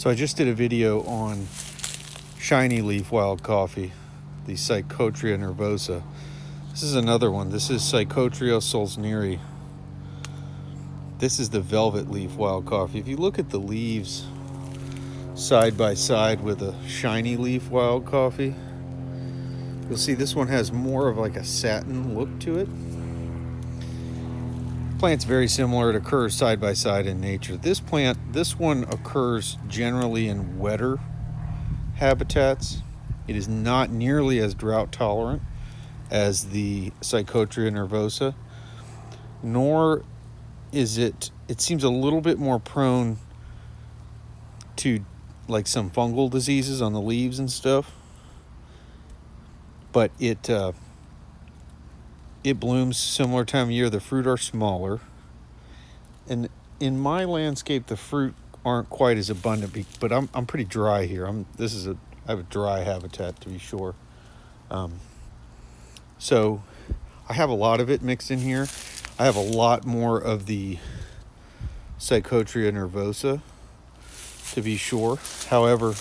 So I just did a video on shiny leaf wild coffee, the Psychotria nervosa. This is another one. This is Psychotria Sulzneri. This is the velvet leaf wild coffee. If you look at the leaves side by side with a shiny leaf wild coffee, you'll see this one has more of like a satin look to it. Plant's very similar. It occurs side by side in nature. This one occurs generally in wetter habitats. It is not nearly as drought tolerant as the Psychotria nervosa, nor is it seems a little bit more prone to like some fungal diseases on the leaves and stuff. But it blooms similar time of year. The fruit are smaller, and in my landscape the fruit aren't quite as abundant, but I'm pretty dry here. I have a dry habitat, to be sure. So I have a lot of it mixed in here. I have a lot more of the Psychotria nervosa, to be sure. However,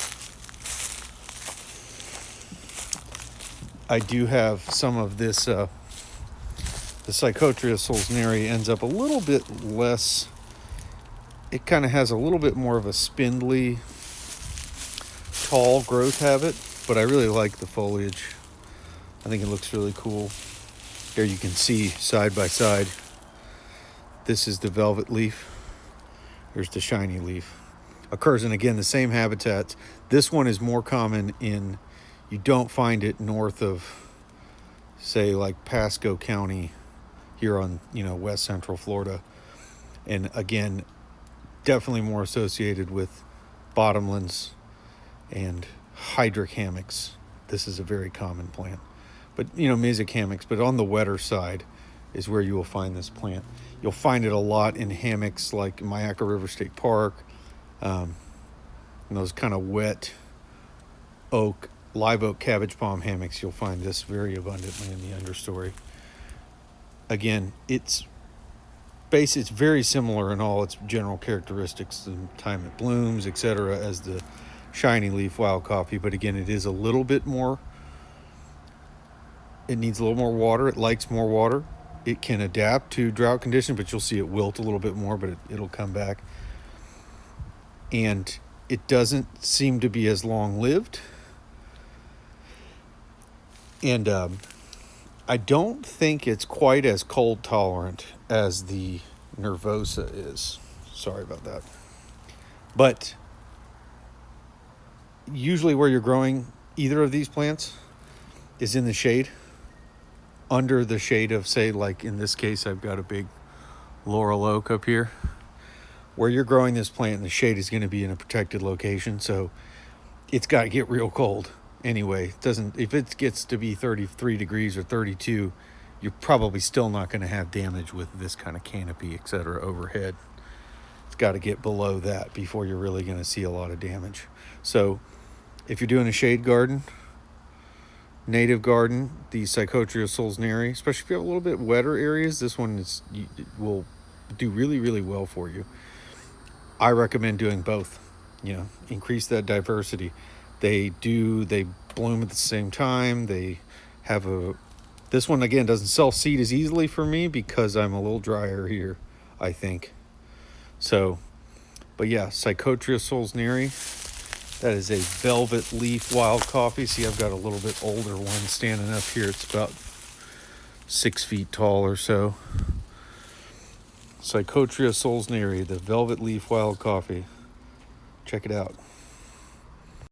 I do have some of this. The Psychotria Sulzneri ends up a little bit less. It kind of has a little bit more of a spindly, tall growth habit, but I really like the foliage. I think it looks really cool. Here you can see side by side. This is the velvet leaf. Here's the shiny leaf. Occurs in, again, the same habitats. This one is more common you don't find it north of, say, like Pasco County here on, west central Florida. And again, definitely more associated with bottomlands and hydric hammocks. This is a very common plant. But, mesic hammocks, but on the wetter side is where you will find this plant. You'll find it a lot in hammocks like Mayaca River State Park, and those kind of wet live oak cabbage palm hammocks. You'll find this very abundantly in the understory. Again, it's very similar in all its general characteristics, the time it blooms, etc., as the shiny leaf wild coffee. But again, it is a little bit more. It needs a little more water. It likes more water. It can adapt to drought conditions, but you'll see it wilt a little bit more, but it'll come back. And it doesn't seem to be as long-lived. And I don't think it's quite as cold tolerant as the nervosa is. Sorry about that. But usually where you're growing either of these plants is in the shade, under the shade of, say, like in this case, I've got a big laurel oak up here. Where you're growing this plant in the shade is going to be in a protected location, so it's got to get real cold anyway. If it gets to be 33 degrees or 32, you're probably still not going to have damage with this kind of canopy, etc., overhead. It's got to get below that before you're really going to see a lot of damage. So if you're doing a shade garden, native garden, the Psychotria Sulzneri, especially if you have a little bit wetter areas, this one will do really, really well for you. I recommend doing both. Increase that diversity. They bloom at the same time. This one, again, doesn't self-seed as easily for me because I'm a little drier here, I think. So, but yeah, Psychotria Sulzneri. That is a velvet leaf wild coffee. See, I've got a little bit older one standing up here. It's about 6 feet tall or so. Psychotria Sulzneri, the velvet leaf wild coffee. Check it out.